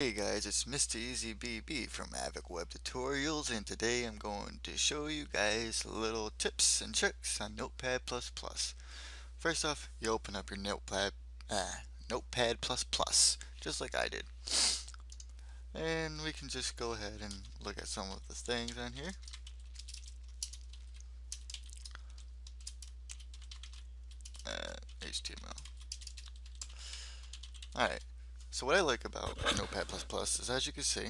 Hey guys, it's Mr. Easy BB from Avic Web Tutorials, and today I'm going to show you guys little tips and tricks on Notepad++. First off, you open up your Notepad++, just like I did. And we can just go ahead and look at some of the things on here. HTML. Alright, so what I like about Notepad++ is, as you can see,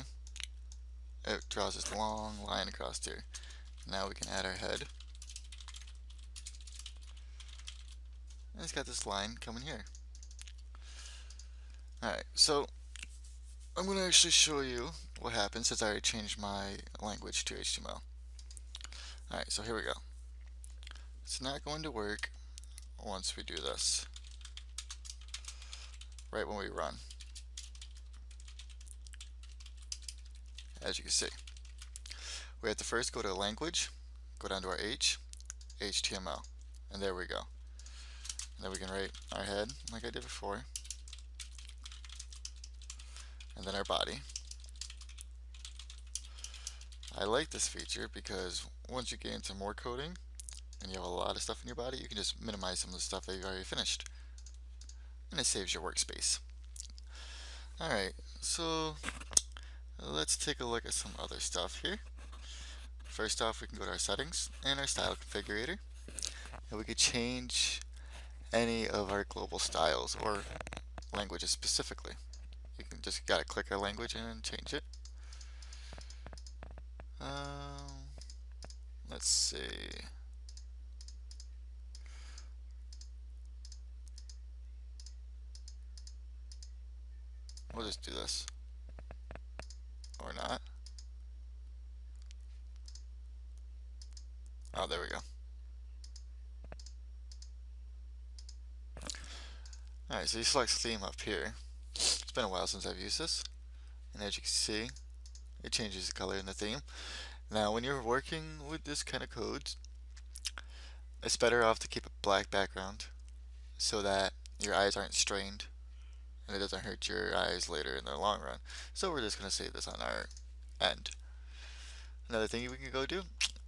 it draws this long line across here. Now we can add our head. And it's got this line coming here. Alright, so I'm going to actually show you what happens since I already changed my language to HTML. Alright, so here we go. It's not going to work once we do this. Right when we run. As you can see. We have to first go to language, go down to our HTML. And there we go. And then we can write our head like I did before. And then our body. I like this feature because once you get into more coding and you have a lot of stuff in your body, you can just minimize some of the stuff that you've already finished. And it saves your workspace. Alright, so let's take a look at some other stuff here. First off, we can go to our settings and our style configurator. And we could change any of our global styles or languages specifically. You can just gotta click our language and change it. Um, let's see. We'll just do this. Or not. Oh, there we go. Alright, so you select theme up here. It's been a while since I've used this. And as you can see, it changes the color in the theme. Now, when you're working with this kind of code, it's better off to keep a black background so that your eyes aren't strained and it doesn't hurt your eyes later in the long run. So we're just going to save this on our end. Another thing we can go do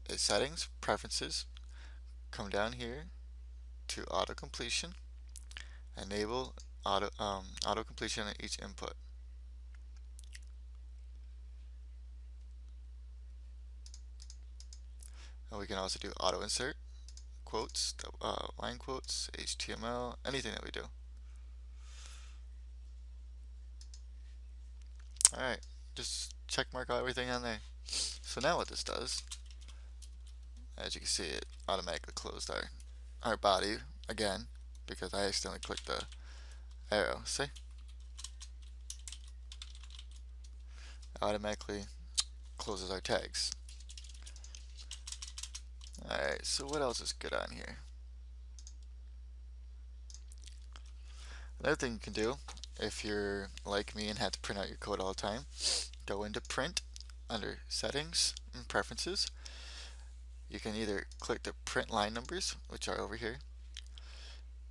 is settings, preferences, come down here to auto completion, enable auto completion at each input. And we can also do auto insert, quotes, line quotes, HTML, anything that we do. Alright, just check mark everything on there. So now what this does, as you can see, it automatically closed our body again because I accidentally clicked the arrow. See? Automatically closes our tags. Alright, so what else is good on here? Another thing you can do, if you're like me and have to print out your code all the time, go into print under settings and preferences. You can either click the print line numbers, which are over here.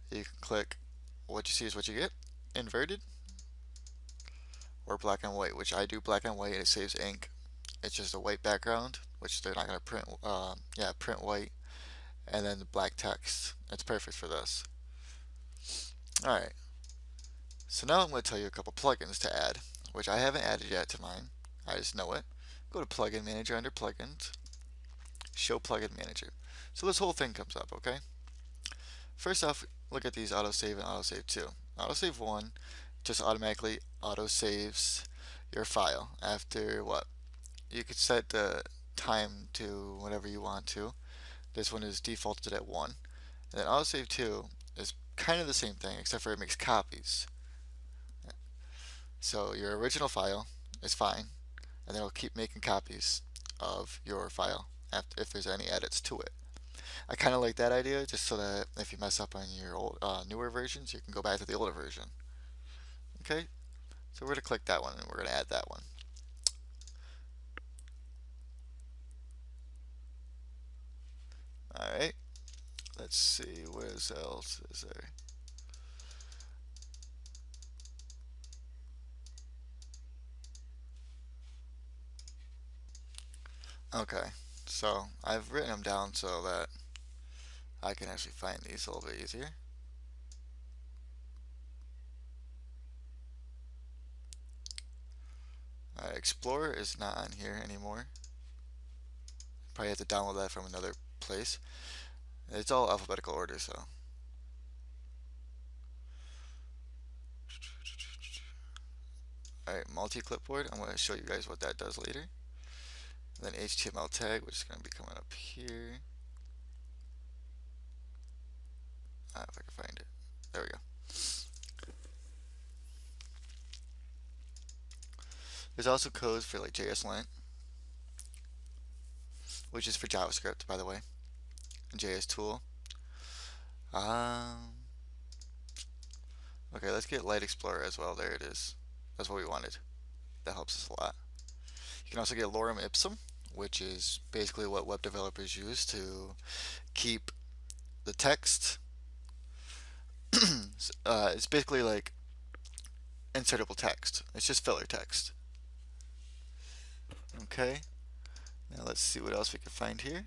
You can click what you see is what you get, inverted, or black and white, which I do black and white and it saves ink. It's just a white background, which they're not going to print, print white, and then the black text. It's perfect for this. Alright, so now I'm going to tell you a couple plugins to add, which I haven't added yet to mine. I just know it. Go to Plugin Manager under Plugins, Show Plugin Manager. So this whole thing comes up, okay? First off, look at these autosave and autosave 2. Autosave 1 just automatically autosaves your file after what? You could set the time to whatever you want to. This one is defaulted at 1. And then autosave 2 is kind of the same thing except for it makes copies. So your original file is fine, and then it'll keep making copies of your file if there's any edits to it. I kind of like that idea just so that if you mess up on your newer versions, you can go back to the older version. Okay, so we're going to click that one and we're going to add that one. Alright, let's see, what else is there? Okay, so I've written them down so that I can actually find these a little bit easier. Explorer is not on here anymore. Probably have to download that from another place. It's all alphabetical order, so. Alright, multi-clipboard. I'm going to show you guys what that does later. And then HTML tag, which is going to be coming up here. If I can find it. There we go. There's also codes for like JSLint, which is for JavaScript, by the way. JS tool. Um, okay, let's get Light Explorer as well. There it is. That's what we wanted. That helps us a lot. You can also get Lorem Ipsum, which is basically what web developers use to keep the text. It's basically like insertable text. It's just filler text. Okay. Now let's see what else we can find here.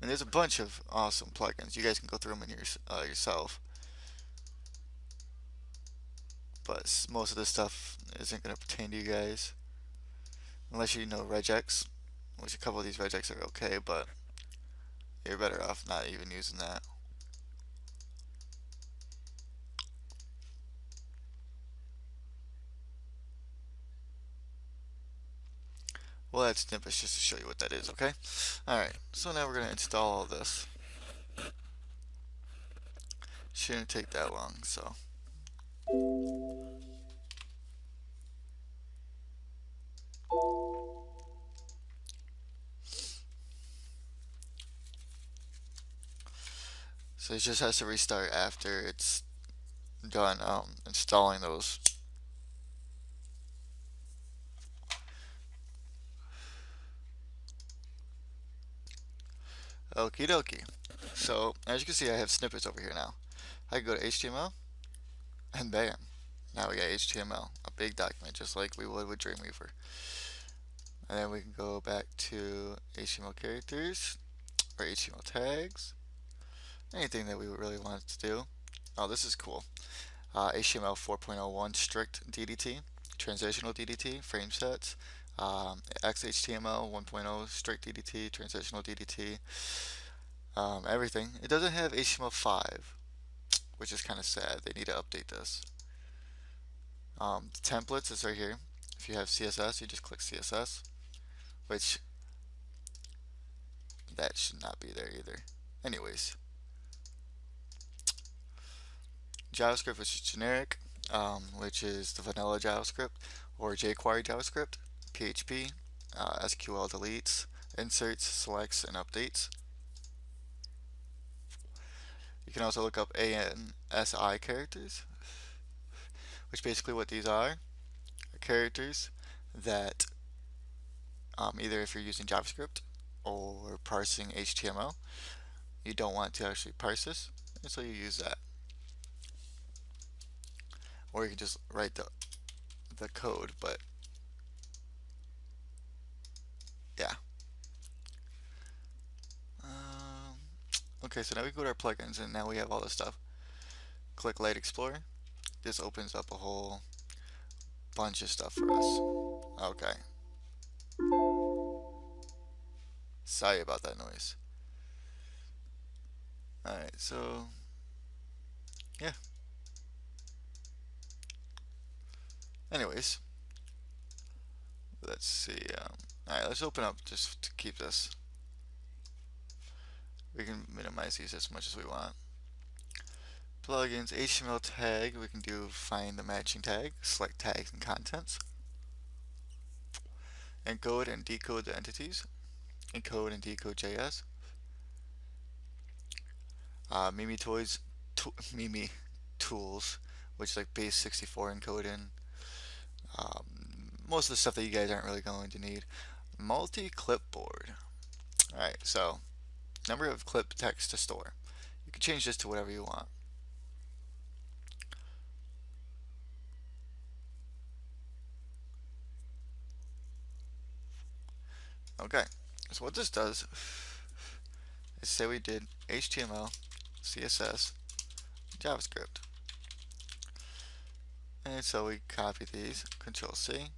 And there's a bunch of awesome plugins. You guys can go through them in yourself. But most of this stuff isn't going to pertain to you guys. Unless you know regex, which a couple of these regex are okay, but you're better off not even using that. Well, that's snippets just to show you what that is, okay? Alright, so now we're going to install all this. Shouldn't take that long, so. So it just has to restart after it's done installing those. Okie dokie. So as you can see, I have snippets over here now. I can go to HTML, and bam, now we got HTML, a big document, just like we would with Dreamweaver. And then we can go back to HTML characters or HTML tags, anything that we really want to do. Oh, this is cool. HTML 4.01 strict DDT, transitional DDT, frame sets, XHTML 1.0 strict DDT, transitional DDT, everything. It doesn't have HTML 5, which is kind of sad. They need to update this. The templates is right here. If you have CSS, you just click CSS, which that should not be there either. Anyways, JavaScript, which is generic, which is the vanilla JavaScript, or jQuery JavaScript, PHP, SQL deletes, inserts, selects, and updates. You can also look up ANSI characters, which basically what these are characters that either if you're using JavaScript or parsing HTML, you don't want to actually parse this, and so you use that. Or you can just write the code, but yeah. Okay, so now we go to our plugins, and now we have all this stuff. Click Light Explorer. This opens up a whole bunch of stuff for us. Okay. Sorry about that noise. Alright, so yeah. Anyways, let's see. Alright, let's open up just to keep this. We can minimize these as much as we want. Plugins, HTML tag, we can do find the matching tag, select tags and contents. Encode and decode the entities. Encode and decode JS. Mimi Toys, Mimi Tools, which is like base 64 encoding. Most of the stuff that you guys aren't really going to need. Multi-clipboard. Alright, so number of clip text to store. You can change this to whatever you want. Okay, so what this does is say we did HTML, CSS, JavaScript. And so we copy these, Control C,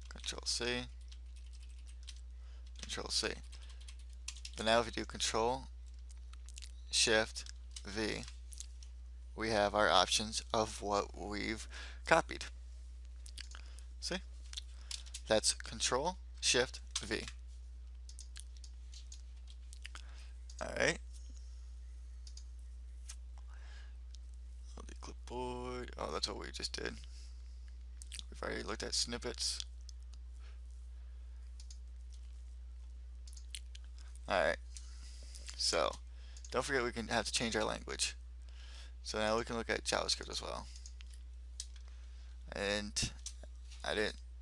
Control C, Control C. But now if we do Control Shift V, we have our options of what we've copied. See? That's Control Shift V. Alright. The clipboard. Oh, that's what we just did. We've already looked at snippets. Alright. So, don't forget we can have to change our language. So now we can look at JavaScript as well. And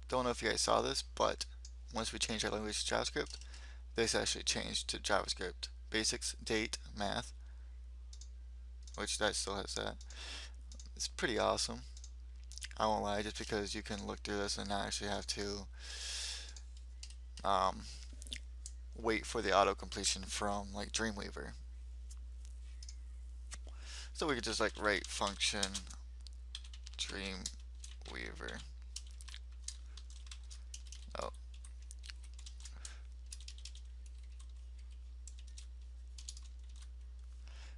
don't know if you guys saw this, but once we change our language to JavaScript, this actually changed to JavaScript basics, date, math, which that still has that. It's pretty awesome. I won't lie, just because you can look through this and not actually have to wait for the auto completion from like Dreamweaver. So we could just like write function Dreamweaver. Oh.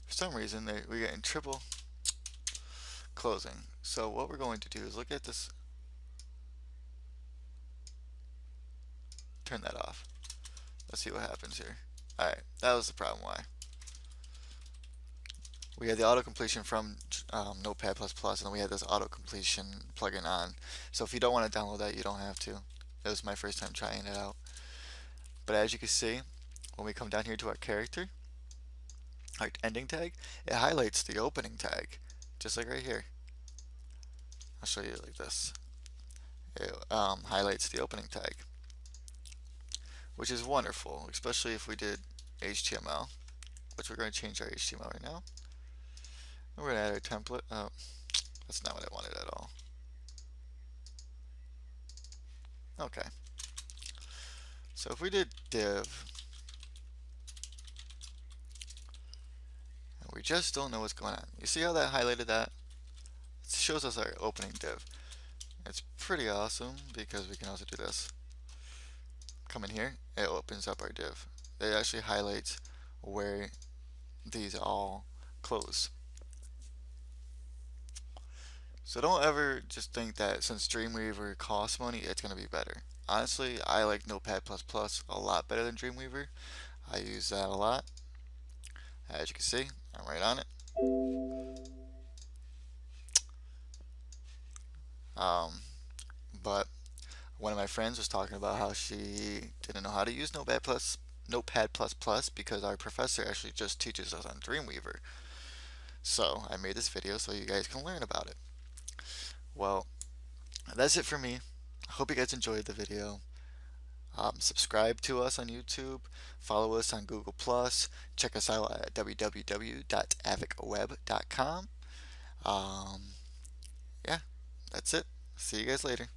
For some reason we get in triple closing. So what we're going to do is look at this. Turn that off. Let's see what happens here. Alright, that was the problem why. We had the auto completion from Notepad++, and then we had this auto completion plugin on. So if you don't want to download that, you don't have to. It was my first time trying it out. But as you can see, when we come down here to our character, our ending tag, it highlights the opening tag, just like right here. I'll show you like this. It highlights the opening tag, which is wonderful, especially if we did HTML, which we're going to change our HTML right now. And we're going to add our template. Oh, that's not what I wanted at all. Okay. So if we did div, and we just don't know what's going on. You see how that highlighted that? It shows us our opening div. It's pretty awesome because we can also do this. Come in here, it opens up our div. It actually highlights where these all close. So don't ever just think that since Dreamweaver costs money, it's going to be better. Honestly, I like Notepad++ a lot better than Dreamweaver. I use that a lot. As you can see, I'm right on it. But one of my friends was talking about how she didn't know how to use Notepad++ because our professor actually just teaches us on Dreamweaver. So I made this video so you guys can learn about it. Well, that's it for me. I hope you guys enjoyed the video. Subscribe to us on YouTube, follow us on Google+, check us out at www.avicweb.com. Yeah, that's it. See you guys later.